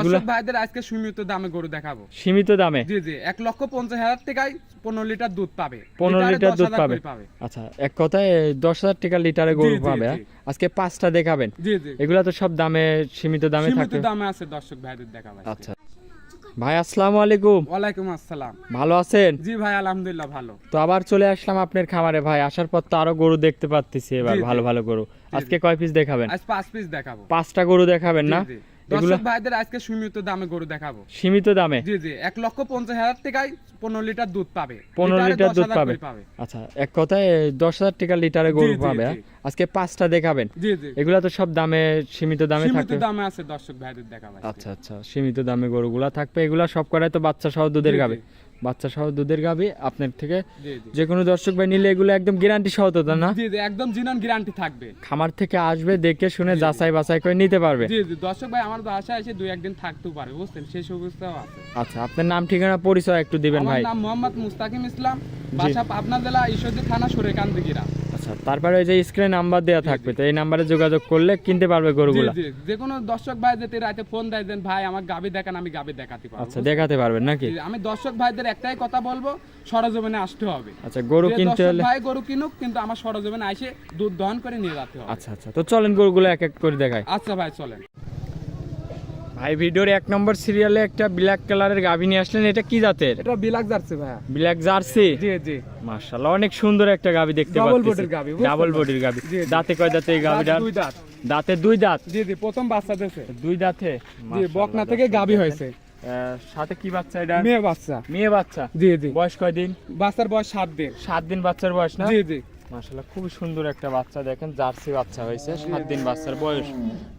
দর্শক ভাইদের আজকে সীমিত দামে গরু দেখাবো। সীমিত দামে? জি জি, 1,50,000 টাকায় 15 লিটার দুধ পাবে। 15 লিটার দুধ 10,000 পাবে। করে পাবে। আচ্ছা, এক কথায় 10,000 টাকা লিটারে গরু জি, জি, পাবে। জি। আজকে 5টা দেখাবেন? জি জি, এগুলা তো সব দামে সীমিত দামে সীমিত থাকে। দামে আছে দর্শক ভাইদের দেখাবো আজকে। আচ্ছা ভাই, আসসালামু আলাইকুম। ওয়ালাইকুম আসসালাম। ভালো আছেন? জি ভাই, আলহামদুলিল্লাহ ভালো। তো আবার চলে আসলাম আপনার খামারে ভাই। আসার পর তো আরো গরু দেখতে পাচ্ছি এবার, জি, জি। ভালো ভালো গরু। আজকে কয় পিস দেখাবেন? আজ 5 পিস দেখাবো। 5টা গরু দেখাবেন না? জি জি, এগুলা দর্শক ভাইদের আজকে সীমিত দামে গরু দেখাবো। সীমিত দামে? জি জি, 1,50,000 টাকায় 15 লিটার দুধ পাবে। 15 লিটার দুধ 10,000 পাবে। করে পাবে। আচ্ছা, এক কথায় 10,000 টাকা লিটারে গরু জি, জি, পাবে। জি। আজকে 5টা দেখাবেন? জি জি, এগুলা তো সব দামে সীমিত দামে সীমিত থাকে। দামে আছে দর্শক ভাইদের দেখাবো আজকে। আচ্ছা আচ্ছা, সীমিত দামে গরুগুলা থাকবে। এগুলা সব করাই তো বাচ্চা সহ দুধের জি, গাবে। জি। বাচ্চা সহ দুধের গাবে আপনার থেকে জি জি, যে কোনো দর্শক ভাই নিলে এগুলো একদম গ্যারান্টি সহ তো না? জি জি, একদম জিনন গ্যারান্টি থাকবে। খামার থেকে আসবে, দেখে শুনে যাচাই বাছাই করে নিতে পারবে। জি জি, দর্শক ভাই আমার বাসায় এসে 2-1 দিন থাকতেও পারে, বুঝছেন, সেই সুবিধাও আছে। আচ্ছা, আপনার নাম ঠিকানা পরিচয় একটু দিবেন আমার ভাই। নাম মোহাম্মদ মুস্তাকিম ইসলাম, বাসা পাবনা জেলা ঈশ্বরদী থানা সুরেকান্দি গ্রাম। আচ্ছা, তারপরে ওই যে স্ক্রিনে নাম্বার দেওয়া থাকবে, তো এই নাম্বারে যোগাযোগ করলে কিনতে পারবে জি গরুগুলা। জি, যে কোনো দর্শক ভাই যেতে রাতে ফোন দেয় দেন, ভাই আমার গাবি দেখান, আমি গাবি দেখাতে পারবো। আচ্ছা, দেখাতে পারবেন নাকি? জি, আমি দর্শক ভাইদের একটাই কথা বলবো, সরজমিনে আসতে হবে। আচ্ছা, গরু যে কিনতে দর্শক হলে ভাই গরু কিনুক, কিন্তু আমার সরজমিনে এসে দুধ দহন করে নিয়ে যেতে হবে। আচ্ছা আচ্ছা, তো চলেন গরুগুলো এক এক করে দেখাই। আচ্ছা ভাই, চলেন। ভাই, ভিডিওর 1 নম্বর সিরিয়ালে একটা ব্ল্যাক কালারের গাভী নিয়ে আসলেন, এটা কি জাতের? এটা বিলাক যাচ্ছে ভাই। Black jersey? জি জি, মাশাআল্লাহ, অনেক সুন্দর একটা গাভী দেখতে ডাবল পাচ্ছি। বডির গাভী, বুঝতে ডাবল পারছেন? বডির গাভী। জি, জি। দাঁতে কয় দাঁতে এই গাভীটা? দুই দাঁত। দাঁতে 2 দাঁত? জি জি, প্রথম বাচ্চা দিয়েছে। 2 দাঁতে? জি, বকনা থেকে গাভী হয়েছে। সাথে কি বাচ্চা এটা? মেয়ে বাচ্চা। মেয়ে বাচ্চা? জি জি, বয়স কয় দিন? বাচ্চার বয়স 7 দিন। 7 দিন বাচ্চার বয়স না? জি জি, মাশাআল্লাহ, খুবই সুন্দর একটা বাচ্চা। দেখেন, জার্সি বাচ্চা হয়েছে, 7 দিন বাচ্চার বয়স।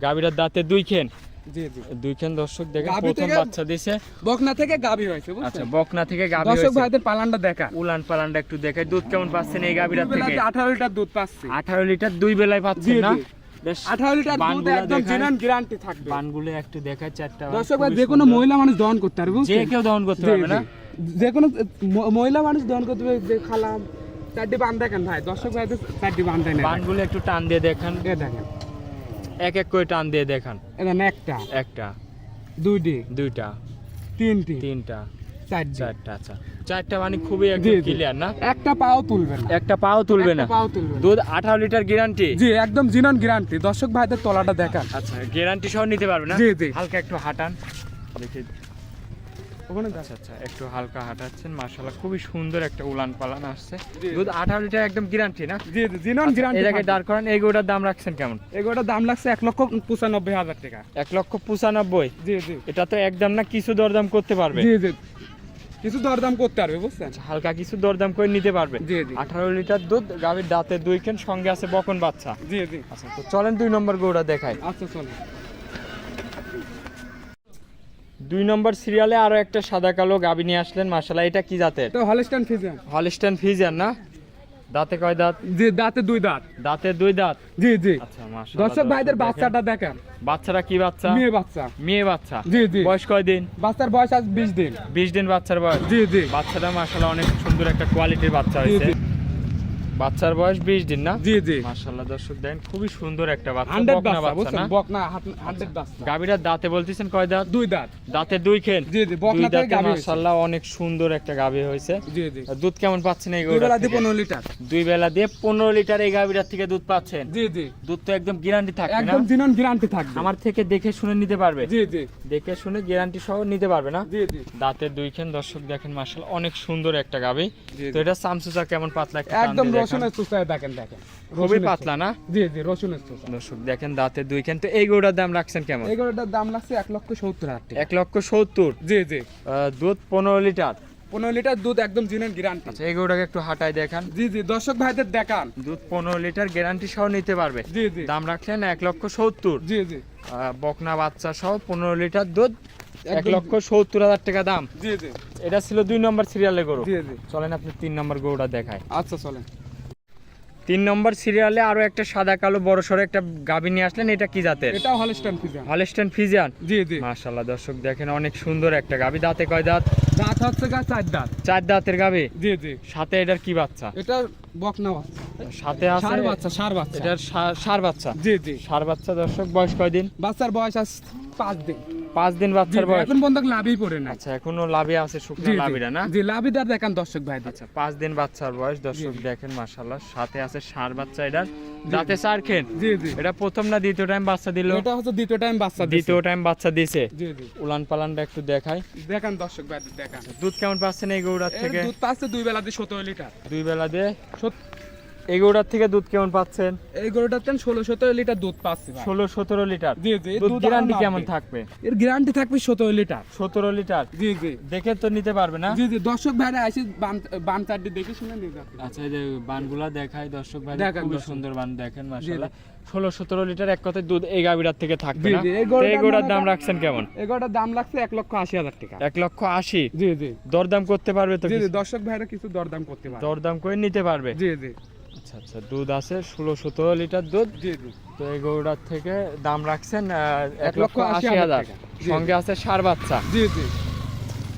গাভীটার দাঁতে 2 খেন? জি জি, 2 খেন দর্শক দেখেন, গাভী প্রথম থেকে- বাচ্চা দিছে। বকনা থেকে গাভী হয়েছে, আচ্ছা, বুঝছেন? বকনা থেকে গাভী দর্শক হয়েছে। ভাইদের পালানটা দেখা। উলান পালানটা একটু দেখাই। দুধ কেমন পাচ্ছেন এই গাভীটার থেকে? 18 লিটার দুধ পাচ্ছি। 18 লিটার 2 বেলায় পাচ্ছেন জি, না? জি। বেশ 18 লিটার দুধ বানগুলা একদম দেখায়। জিনান গ্যারান্টি থাকবে। বানগুলো একটু দেখায়, 4টা বান। দর্শক ভাই, খুবই যে কোনো সুন্দর। মহিলা মানুষ দহন করতে পারবে, যে বুঝছেন? কেউ দহন করতে জি, পারবে জি। না? যে কোনো মহিলা মানুষ দহন করতে পারবে। যে খালাম 4টি বান দেখেন ভাই, দর্শক ভাইদের 4টি বান দেন। বানগুলো একটু টান দিয়ে দেখান, এ দেখেন, এক এক করে টান দিয়ে দেখান। এটা একটা, একটা, 2টি, 2টা, 3টি, 3টা, 4টি। 4টা। আচ্ছা, 4টা মানে খুবই জি, একদম জি। ক্লিয়ার না? একটা পাও তুলবে না। একটা পাও তুলবে না? একটা পাও তুলবে না। দুধ 18 লিটার গ্যারান্টি? জি, একদম জিনান গ্যারান্টি। দর্শক ভাইদের তলাটা দেখান। আচ্ছা, গ্যারান্টি সহ নিতে পারবে না? জি, জি। হালকা একটু হাঁটান দেখি। ওখানে আচ্ছা আচ্ছা, একটু হালকা হাঁটাচ্ছেন। মাশাআল্লাহ, খুবই সুন্দর একটা উলান পালান আসছে। জি। দুধ 18 লিটার একদম গ্যারান্টি না? জি জি, জিনান এই গ্যারান্টি। জায়গায় দাঁড় করান। এই গরুটার দাম রাখছেন কেমন? এগুলোর দাম লাগছে 1,95,000 টাকা। 1,95,000? জি জি, এটা তো একদম না, কিছু দরদাম করতে পারবে? জি জি, কিছু দরদাম করতে পারবে, বুঝছেন? আচ্ছা, হালকা কিছু দরদাম করে নিতে পারবে। জি, জি। 18 লিটার দুধ, গাভীর দাঁতে 2 খেন, সঙ্গে আছে বকন বাচ্চা। জি জি, আচ্ছা, তো চলেন 2 নম্বর গরুটা দেখাই। আচ্ছা চলো। 2 নম্বর সিরিয়ালে আরো একটা সাদা কালো গাভী নিয়ে আসলেন। মাশাআল্লাহ, এটা কি জাতের? এটা হলস্টাইন ফ্রিজিয়ান। হলস্টাইন ফ্রিজিয়ান না? দাঁতে কয় দাঁত? জি, দাঁতে 2 দাঁত। দাঁতে 2 দাঁত? জি জি, আচ্ছা, মাশাআল্লাহ। দর্শক ভাইদের দেখেন। বাচ্চাটা দেখেন। বাচ্চাটা কি বাচ্চা? মেয়ে বাচ্চা। মেয়ে বাচ্চা? জি জি, বয়স কয় দিন? বাচ্চার বয়স আজ 20 দিন। 20 দিন বাচ্চার বয়স? জি জি, বাচ্চাটা মাশাআল্লাহ অনেক সুন্দর একটা কোয়ালিটির বাচ্চা জি হয়েছে। জি, বাচ্চার বয়স 20 দিন না? জি জি, মাশাআল্লাহ, দর্শক দেখেন, খুবই সুন্দর একটা বাচ্চা। 100 বকনা বাচ্চা, বাচ্চা বুঝছেন? না? বকনা 100 বাচ্চা। গাভীটার দাঁতে বলতেছেন কয় দাঁত? 2 দাঁত। দাঁতে 2 খেন? জি জি, বকনা 2 থেকে দাঁতে গাভী হয়েছে। মাশাআল্লাহ অনেক সুন্দর একটা গাভী হয়েছে। জি জি, আর দুধ কেমন পাচ্ছেন এই 2 গরুটার বেলা দিয়ে থেকে? 15 লিটার। 2 বেলা দিয়ে 15 লিটার এই গাভীটার থেকে দুধ পাচ্ছেন? জি জি, দুধ তো একদম গ্যারান্টি থাকবে না? একদম জিনান গ্যারান্টি থাকবে। আমার থেকে দেখে শুনে নিতে পারবে? জি জি, দেখে শুনে গ্যারান্টি সহ নিতে পারবে না? জি জি, দাঁতে 2 খেন, দর্শক দেখেন, মাশাআল্লাহ অনেক সুন্দর একটা গাভী। জি, তো জি। এটা সামসুসা কেমন পাতলা একটা টান একদম দিয়ে দেখান। রসুনের চুষায় দেখেন দেখেন। খুবই রসুনের পাতলা না? চুষা। জি জি, রসুনের চুষা। দর্শক দেখেন, দাঁতে 2 খেন। তো এই গরুটার দাম রাখছেন কেমন? এই গরুটার দাম লাগছে 1,70,000 টাকা। 1,70,000? জি জি, দুধ 15 লিটার? 15 লিটার দুধ একদম জিনান গ্যারান্টি। আচ্ছা, এই গরুটাকে একটু হাঁটায় দেখান। জি জি, দর্শক ভাইদের দেখান। দুধ 15 লিটার গ্যারান্টি সহ নিতে পারবে? জি জি, দাম রাখলেন 1,70,000। জি জি, বকনা বাচ্চা সহ 15 লিটার দুধ, একদম। 1,70,000 টাকা দাম। জি জি, এটা ছিল 2 নম্বর সিরিয়ালে গরু। জি জি, চলেন আপনি 3 নম্বর গরুটা দেখায়। আচ্ছা চলেন। 3 নম্বর সিরিয়ালে আরো একটা সাদা কালো বড় সড়ো একটা গাভী নিয়ে আসলেন। এটা কি জাতের? এটাও হলস্টাইন ফ্রিজিয়ান। Holstein Friesian? জি জি, মাশাআল্লাহ, দর্শক দেখেন, অনেক সুন্দর একটা গাভী। দাঁতে কয় দাঁত? দাঁত হচ্ছে 4 দাঁত। 4 দাঁতের গাভী? জি জি, সাথে এটার কি বাচ্চা? এটা বকনা বাচ্চা। সাথে আছে ষাঁড় বাচ্চা, ষাঁড় বাচ্চা। এটার ষাঁড় বাচ্চা? জি জি, ষাঁড় বাচ্চা। দর্শক বয়স কয় দিন? বাচ্চার বয়স আজ 5 দিন। 5 দিন বাচ্চার বয়স। এখন পর্যন্ত লাভই পড়ে না। আচ্ছা এখনো লাভে আছে, শুকনো লাভিটা না? জি লাভিদার দেখেন দর্শক ভাই। আচ্ছা 5 দিন বাচ্চার বয়স দর্শক দেখেন মাশাআল্লাহ। সাথে আছে ষাঁড় বাচ্চা, এটার দাঁতে 4 খেন। জি জি। এটা প্রথম না দ্বিতীয় টাইম বাচ্চা দিল? এটা হচ্ছে দ্বিতীয় টাইম বাচ্চা দিছে। দ্বিতীয় টাইম বাচ্চা দিছে। জি জি। উলান পালানটা একটু দেখাই। দেখেন দর্শক ভাই দেখেন। দুধ কেমন পাচ্ছেন এই গরুটার থেকে? দুধ পাচ্ছে 2 বেলা দিয়ে 17 লিটার। 2 বেলা দিয়ে এই গরুটার থেকে দুধ কেমন পাচ্ছেন? এই গরুটার 16-17 লিটার দুধ পাচ্ছে ভাই। 16-17 লিটার। জি জি। দুধ গ্যারান্টি কেমন থাকবে? এর গ্যারান্টি থাকবে 17 লিটার। 17 লিটার। জি জি। দেখে তো নিতে পারবে না? জি জি। দর্শক ভাইরা আইসি বান চারটি দেখে শুনে নিয়ে যাচ্ছে। আচ্ছা এই যে বানগুলা দেখাই দর্শক ভাই, দেখেন খুব দর্শক। সুন্দর বান দেখেন মাশাআল্লাহ। 16-17 লিটার এক কথায় দুধ এই গাভীটার থেকে থাকবে জি না? জি। তো এই গরুটার দাম রাখছেন কেমন? এই গরুটার দাম লাগছে 1,80,000 টাকা। 1,80,000। জি জি। দরদাম করতে পারবে তো? জি জি। কিছু? দর্শক ভাইরা কিছু দরদাম করতে পারে। দরদাম করে নিতে পারবে? জি জি। আচ্ছা আচ্ছা। দুধ আছে 16-17 লিটার দুধ। জি জি। তো এই গরুটার থেকে দাম রাখছেন 1,80,000 1,80,000। টাকা। সঙ্গে আছে ষাঁড় বাচ্চা। জি জি।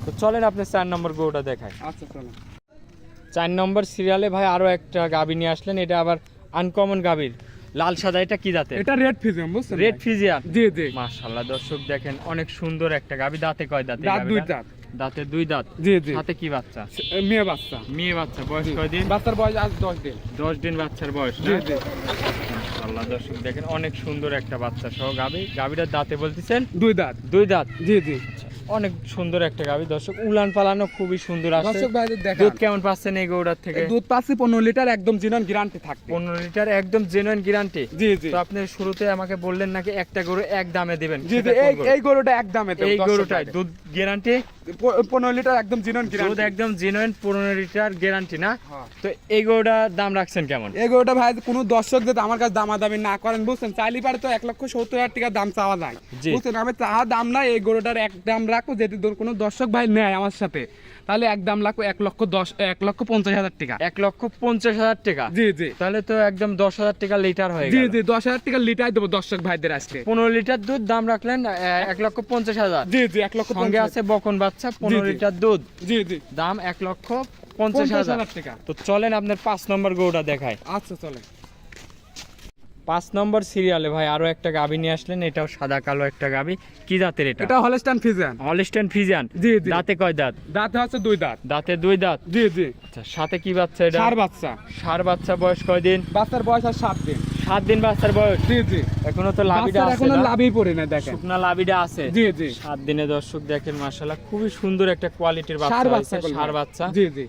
তো চলেন আপনি 4 নম্বর গরুটা দেখাই। আচ্ছা চলো। 4 নম্বর সিরিয়ালে ভাই আরো একটা গাভী নিয়ে আসলেন, এটা আবার আনকমন গাভীর, লাল সাদা। এটা কি জাতের? এটা রেড ফিজিয়াম বুঝছেন? Red Friesian. জি জি। মাশাআল্লাহ দর্শক দেখেন অনেক সুন্দর একটা গাভী। দাঁতে কয় দাঁত? দাঁত 2 দাঁত। দাঁতে 2 দাঁত। জি জি। সাথে কি বাচ্চা? মেয়ে বাচ্চা। মেয়ে বাচ্চা। বয়স কয় দিন? বাচ্চার বয়স আজ 10 দিন। 10 দিন বাচ্চার বয়স না? জি জি। মাশাআল্লাহ দর্শক দেখেন অনেক সুন্দর একটা বাচ্চা সহ গাভী। গাভীটার দাঁতে বলতেছেন 2 দাঁত। 2 দাঁত। জি জি। অনেক সুন্দর একটা গাভী দর্শক। উলান পালানো খুবই সুন্দর আছে। দর্শক ভাইদের দেখেন। দুধ কেমন পাচ্ছেন এই গরুটার থেকে? দুধ পাচ্ছি 15 লিটার, একদম জিনন গ্যারান্টি থাকবে। 15 লিটার একদম জেনুইন গ্যারান্টি। জি জি। তো আপনি শুরুতে আমাকে বললেন নাকি একটা গরু এক দামে দিবেন? জি জি। সেটা কোন গরু? এই গরুটা এক দামে দেব। এই গরুটাই দুধ গ্যারান্টি 15 লিটার একদম জিনন দুধ গ্যারান্টি। একদম জেনুইন 15 লিটার গ্যারান্টি না? হ্যাঁ। তো এই গরুটার দাম রাখছেন কেমন? এই গরুটা ভাই কোনো দর্শক যদি আমার কাছে দামাদামি না করেন বুঝছেন, চাইলে পারে তো 1,70,000 টাকা দাম চাওয়া যায় জি। বুঝছেন। আমি চাওয়া দাম না, এই গরুটার এক দাম রাখো। যদি কোনো দর্শক ভাই নেয় আমার সাথে, তাহলে এক দাম রাখো 1,50,000 টাকা। 1,50,000 টাকা? জি জি। তাহলে তো একদম 10,000 টাকা লিটার হয়ে জি গেল। জি। 10,000 টাকা লিটার দেবো দর্শক ভাইদের আজকে। 15 লিটার দুধ দাম রাখলেন 1,50,000। জি জি। 1,50,000 সঙ্গে আছে বকন বাচ্চা 15 জি। লিটার দুধ। জি জি। দাম 1,50,000 টাকা। তো চলেন আপনার 5 নম্বর গরুটা দেখায়। আচ্ছা চলে। 5 নম্বর সিরিয়ালে ভাই আরো একটা গাভী নিয়ে আসলেন, এটাও সাদা কালো একটা গাভী। কি জাতের এটা? এটা হলস্টাইন ফিজিয়ান। Holstein Friesian. জি জি। দাঁতে কয় দাঁত? দাঁতে হচ্ছে 2 দাঁত। দাঁতে 2 দাঁত। জি জি। আচ্ছা সাথে কি বাচ্চা এটা? ষাঁড় বাচ্চা। ষাঁড় বাচ্চা। বয়স কয় দিন? বাচ্চার বয়স আর 7 দিন। 7 দিন বাচ্চার বয়স। জি জি। এখনো তো লাভিটা বাচ্চার আছে এখনো না? লাভই পড়ে না দেখেন। শুকনা লাভিটা আছে। জি জি। 7 দিনে দর্শক দেখেন মাশাআল্লাহ খুবই সুন্দর একটা কোয়ালিটির বাচ্চা ষাঁড় হয়েছে। বাচ্চা। ষাঁড় বাচ্চা। জি জি।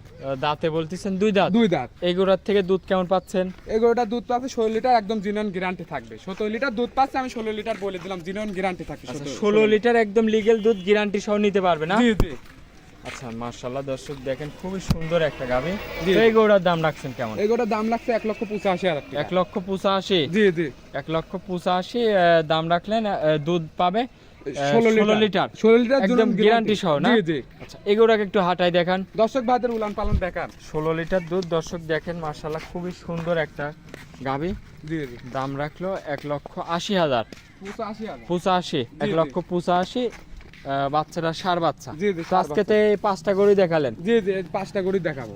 দাঁতে বলতেছেন 2 দাঁত। 2 দাঁত। এই গরুর থেকে দুধ কেমন পাচ্ছেন? এই গরুটা দুধ পাচ্ছে 16 লিটার, একদম জিনন গ্যারান্টি থাকবে। 17 লিটার দুধ পাচ্ছে, আমি 16 লিটার বলে দিলাম, জিনন গ্যারান্টি থাকবে। 16 লিটার একদম লিগ্যাল দুধ গ্যারান্টি সহ নিতে পারবে না? জি জি। আচ্ছা মাশাআল্লাহ দর্শক দেখেন খুবই সুন্দর একটা গাভী। জি। তো এই গরুটার দাম রাখছেন কেমন? এই গরুটার দাম লাগছে 1,85,000 টাকা। 1,85,000। জি জি। 1,85,000 দাম রাখলেন। দুধ পাবে 16 লিটার। 16 লিটার একদম গ্যারান্টি সহ না? জি জি। আচ্ছা এই গরুটাকে একটু হাঁটাই দেখান। দর্শক ভাইদের উলান পালন দেখান। 16 লিটার দুধ দর্শক দেখেন মাশাআল্লাহ খুবই সুন্দর একটা গাভী। জি জি। দাম রাখলো 1,80,000। 85,000। 85। 1,85,000। বাচ্চারা ষাঁড় বাচ্চা। জি জি। তো আজকে তো এই 5টা গরুই দেখালেন। জি জি। 5টা গরু দেখাবো।